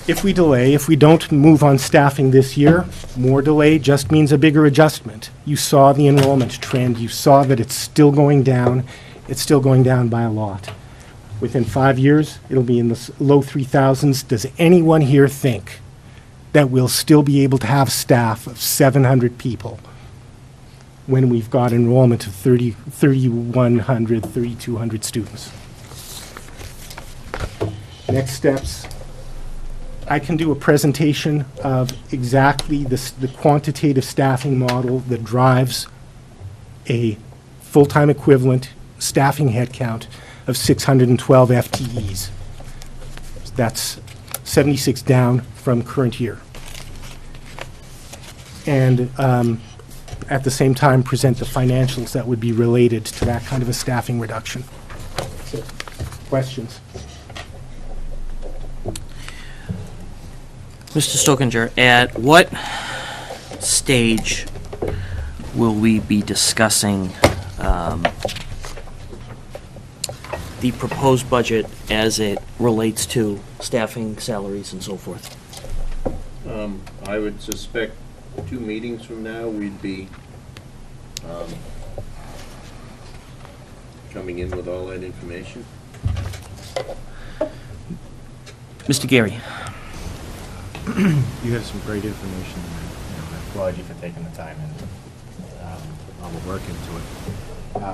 If we delay, if we don't move on staffing this year, more delay just means a bigger adjustment. You saw the enrollment trend. You saw that it's still going down. It's still going down by a lot. Within 5 years, it'll be in the low 3,000s. Does anyone here think that we'll still be able to have staff of 700 people when we've got enrollment of 3,100, 3,200 students? Next steps. I can do a presentation of exactly the quantitative staffing model that drives a full-time equivalent staffing headcount of 612 FTEs. That's 76 down from current year. And at the same time, present the financials that would be related to that kind of a staffing reduction. So, questions? Mr. Stokinger, at what stage will we be discussing the proposed budget as it relates to staffing, salaries, and so forth? I would suspect 2 meetings from now, we'd be coming in with all that information. Mr. Gary. You have some great information. I applaud you for taking the time and all the work into it.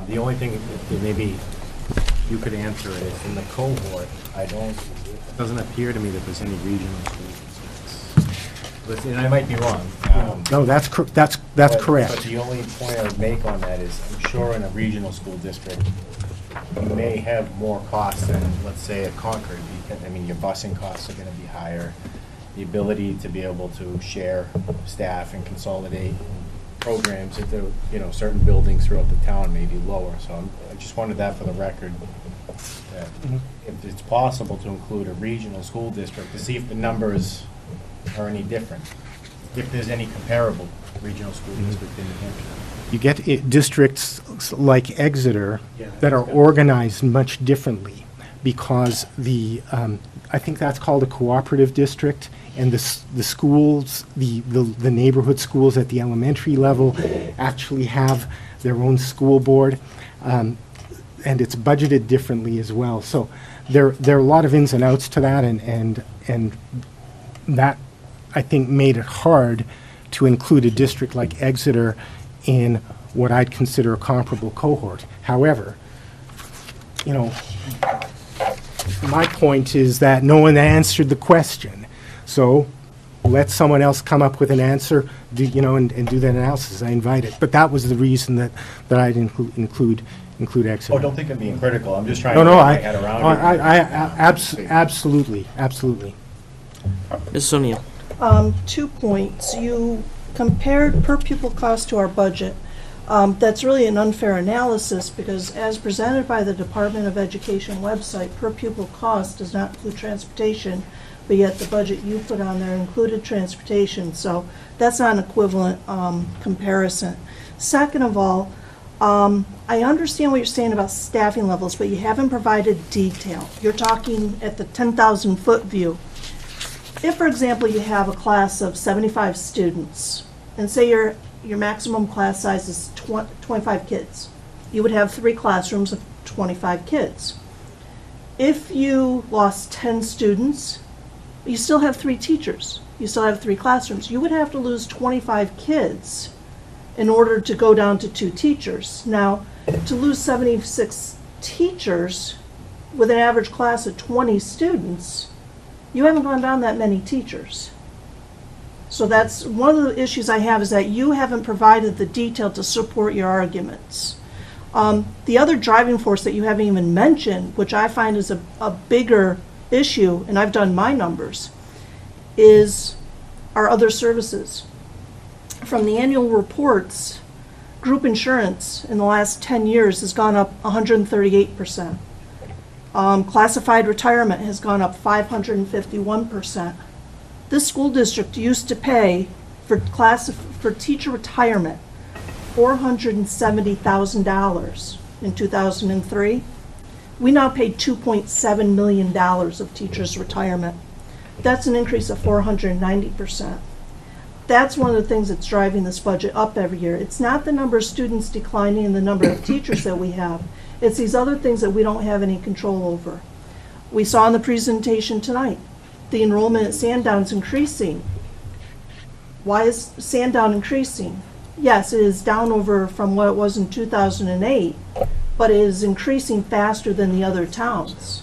The only thing that maybe you could answer is in the cohort, it doesn't appear to me that there's any regional schools. Listen, and I might be wrong. No, that's correct. But the only point I would make on that is, I'm sure in a regional school district, you may have more costs than, let's say, at Concord. I mean, your busing costs are going to be higher. The ability to be able to share staff and consolidate programs into, certain buildings throughout the town may be lower. So I just wanted that for the record, that if it's possible to include a regional school district to see if the numbers are any different, if there's any comparable regional school district in New Hampshire. You get districts like Exeter that are organized much differently because I think that's called a cooperative district, and the schools, the neighborhood schools at the elementary level actually have their own school board, and it's budgeted differently as well. So there are a lot of ins and outs to that, and that, I think, made it hard to include a district like Exeter in what I'd consider a comparable cohort. However, my point is that no one answered the question. So let someone else come up with an answer, and do that analysis. I invite it. But that was the reason that I'd include Exeter. Oh, don't think I'm being critical. I'm just trying No, to no, get my head around it. absolutely. Mrs. O'Neill. 2 points. You compared per pupil cost to our budget. That's really an unfair analysis because as presented by the Department of Education website, per pupil cost does not include transportation, but yet the budget you put on there included transportation. So that's not an equivalent comparison. Second of all, I understand what you're saying about staffing levels, but you haven't provided detail. You're talking at the 10,000 foot view. If, for example, you have a class of 75 students, and say your maximum class size is 25 kids, you would have 3 classrooms of 25 kids. If you lost 10 students, you still have 3 teachers. You still have 3 classrooms. You would have to lose 25 kids in order to go down to 2 teachers. Now, to lose 76 teachers with an average class of 20 students, you haven't gone down that many teachers. So that's one of the issues I have, is that you haven't provided the detail to support your arguments. The other driving force that you haven't even mentioned, which I find is a bigger issue, and I've done my numbers, is our other services. From the annual reports, group insurance in the last 10 years has gone up 138%. Classified retirement has gone up 551%. This school district used to pay for teacher retirement $470,000 in 2003. We now pay $2.7 million of teachers' retirement. That's an increase of 490%. That's one of the things that's driving this budget up every year. It's not the number of students declining and the number of teachers that we have. It's these other things that we don't have any control over. We saw in the presentation tonight, the enrollment at Sandown's increasing. Why is Sandown increasing? Yes, it is down over from what it was in 2008, but it is increasing faster than the other towns.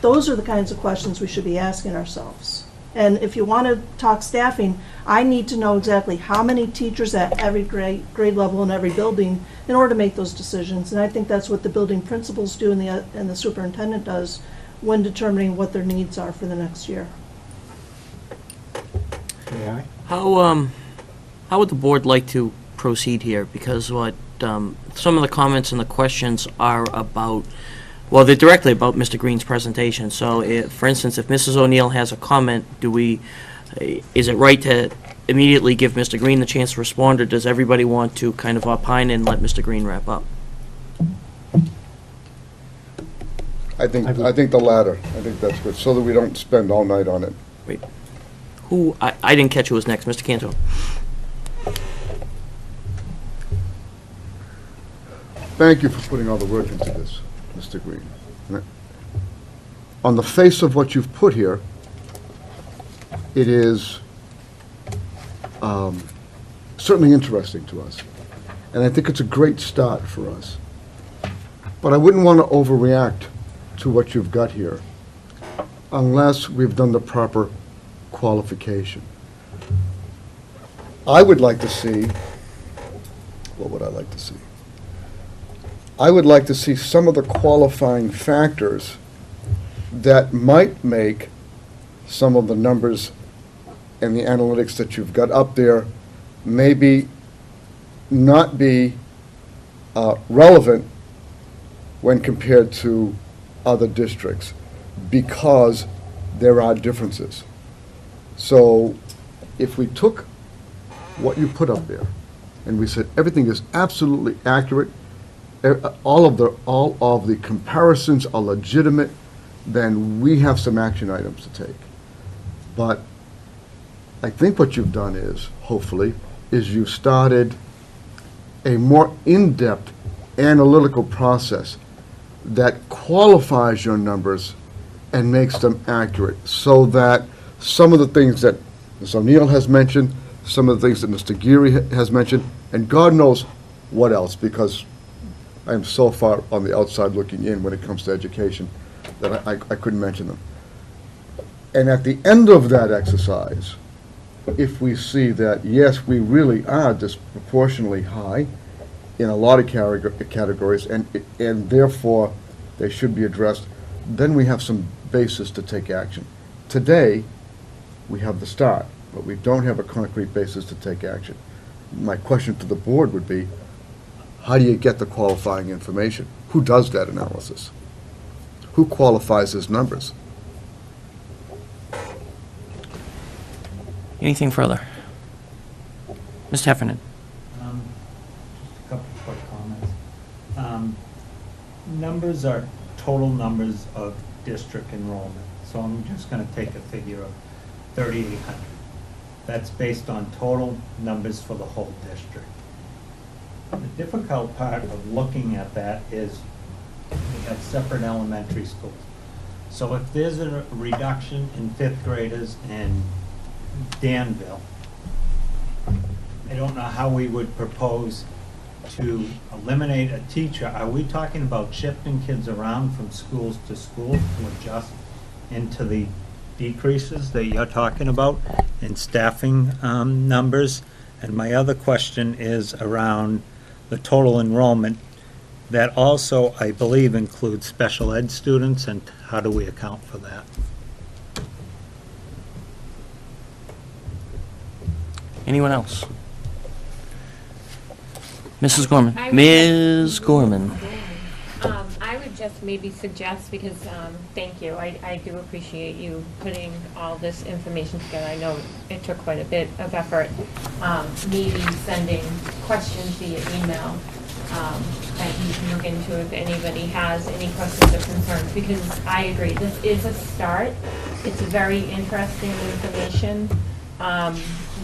Those are the kinds of questions we should be asking ourselves. And if you want to talk staffing, I need to know exactly how many teachers at every grade level in every building in order to make those decisions. And I think that's what the building principals do and the superintendent does when determining what their needs are for the next year. May I? How would the board like to proceed here? Because what, some of the comments and the questions are about, well, they're directly about Mr. Green's presentation. So if, for instance, if Mrs. O'Neill has a comment, is it right to immediately give Mr. Green the chance to respond, or does everybody want to kind of opine and let Mr. Green wrap up? I think the latter. I think that's good, so that we don't spend all night on it. Wait. I didn't catch who was next. Mr. Cantor. Thank you for putting all the work into this, Mr. Green. On the face of what you've put here, it is certainly interesting to us. And I think it's a great start for us. But I wouldn't want to overreact to what you've got here unless we've done the proper qualification. I would like to see, what would I like to see? I would like to see some of the qualifying factors that might make some of the numbers and the analytics that you've got up there maybe not be relevant when compared to other districts, because there are differences. So if we took what you put up there and we said everything is absolutely accurate, all of the comparisons are legitimate, then we have some action items to take. But I think what you've done is, hopefully, is you've started a more in-depth analytical process that qualifies your numbers and makes them accurate, so that some of the things that Ms. O'Neill has mentioned, some of the things that Mr. Geary has mentioned, and God knows what else, because I am so far on the outside looking in when it comes to education that I couldn't mention them. And at the end of that exercise, if we see that, yes, we really are disproportionately high in a lot of categories, and therefore they should be addressed, then we have some basis to take action. Today, we have the start, but we don't have a concrete basis to take action. My question to the board would be, how do you get the qualifying information? Who does that analysis? Who qualifies his numbers? Anything further? Mr. Heffernan. Just a couple of quick comments. Numbers are total numbers of district enrollment. So I'm just going to take a figure of 3,800. That's based on total numbers for the whole district. The difficult part of looking at that is we have separate elementary schools. So if there's a reduction in 5th graders in Danville, I don't know how we would propose to eliminate a teacher. Are we talking about shifting kids around from schools to schools to adjust into the decreases that you're talking about in staffing numbers? And my other question is around the total enrollment. That also, I believe, includes special ed students, and how do we account for that? Anyone else? Mrs. Gorman. I would Ms. just- Gorman. I would just maybe suggest, because, thank you, I do appreciate you putting all this information together. I know it took quite a bit of effort. Maybe sending questions via email that you can look into if anybody has any questions or concerns, because I agree, this is a start. It's very interesting information.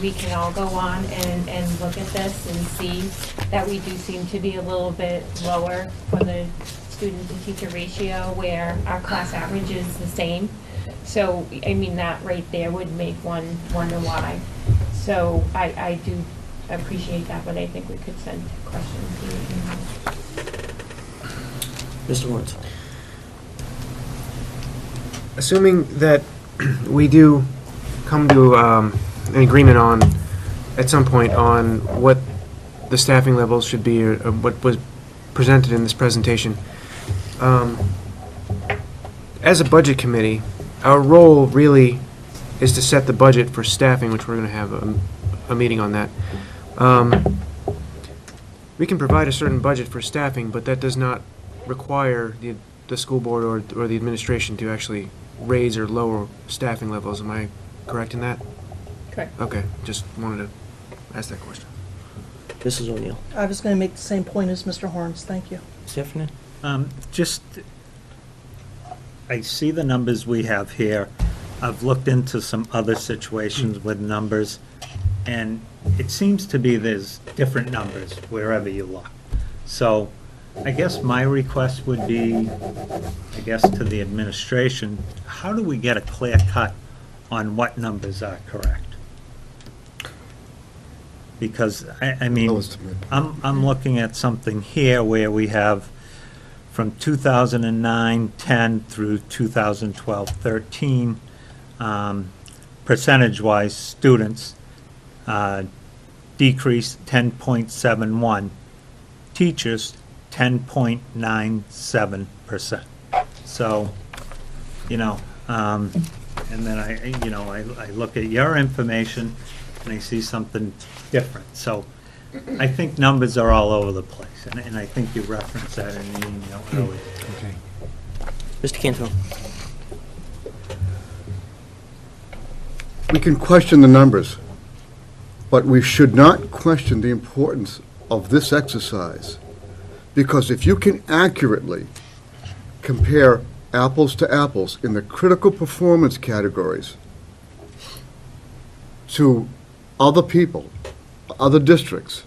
We can all go on and look at this and see that we do seem to be a little bit lower for the student to teacher ratio, where our class average is the same. So, I mean, that right there would make one wonder why. So I do appreciate that, but I think we could send questions to you. Mr. Lawrence? Assuming that we do come to an agreement on, at some point, on what the staffing levels should be, or what was presented in this presentation, as a budget committee, our role really is to set the budget for staffing, which we're going to have a meeting on that. We can provide a certain budget for staffing, but that does not require the school board or the administration to actually raise or lower staffing levels. Am I correct in that? Correct. Okay, just wanted to ask that question. Mrs. O'Neill? I was going to make the same point as Mr. Horns, thank you. Stephanie? Just, I see the numbers we have here. I've looked into some other situations with numbers, and it seems to be there's different numbers wherever you look. So I guess my request would be, I guess, to the administration, how do we get a clear cut on what numbers are correct? Because, I mean, That was to me. I'm looking at something here where we have from 2009-10 through 2012-13, percentage-wise, students decreased 10.71, teachers 10.97%. So, you know, and then I look at your information and I see something different. So I think numbers are all over the place, and I think you referenced that in the email earlier. Okay. Mr. Canfield? We can question the numbers, but we should not question the importance of this exercise. Because if you can accurately compare apples to apples in the critical performance categories to other people, other districts,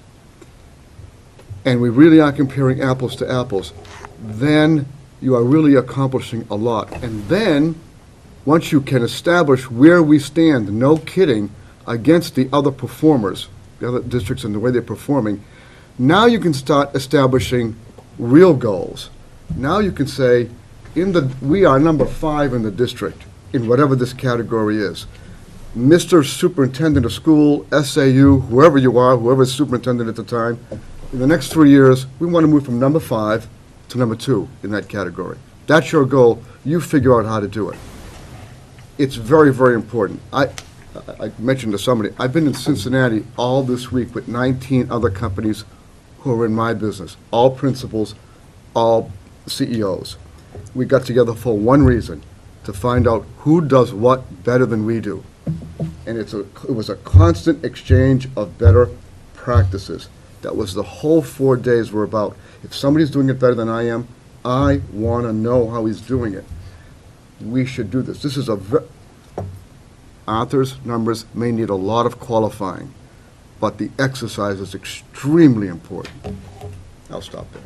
and we really are comparing apples to apples, then you are really accomplishing a lot. And then, once you can establish where we stand, no kidding, against the other performers, the other districts and the way they're performing, now you can start establishing real goals. Now you can say, we are number 5 in the district, in whatever this category is. Mr. Superintendent of School, SAU, whoever you are, whoever's superintendent at the time, in the next 3 years, we want to move from number 5 to number 2 in that category. That's your goal. You figure out how to do it. It's very, very important. I mentioned to somebody, I've been in Cincinnati all this week with 19 other companies who are in my business, all principals, all CEOs. We got together for one reason, to find out who does what better than we do. And it was a constant exchange of better practices. That was the whole 4 days were about. If somebody's doing it better than I am, I want to know how he's doing it. We should do this. This is Arthur's numbers may need a lot of qualifying, but the exercise is extremely important. I'll stop there.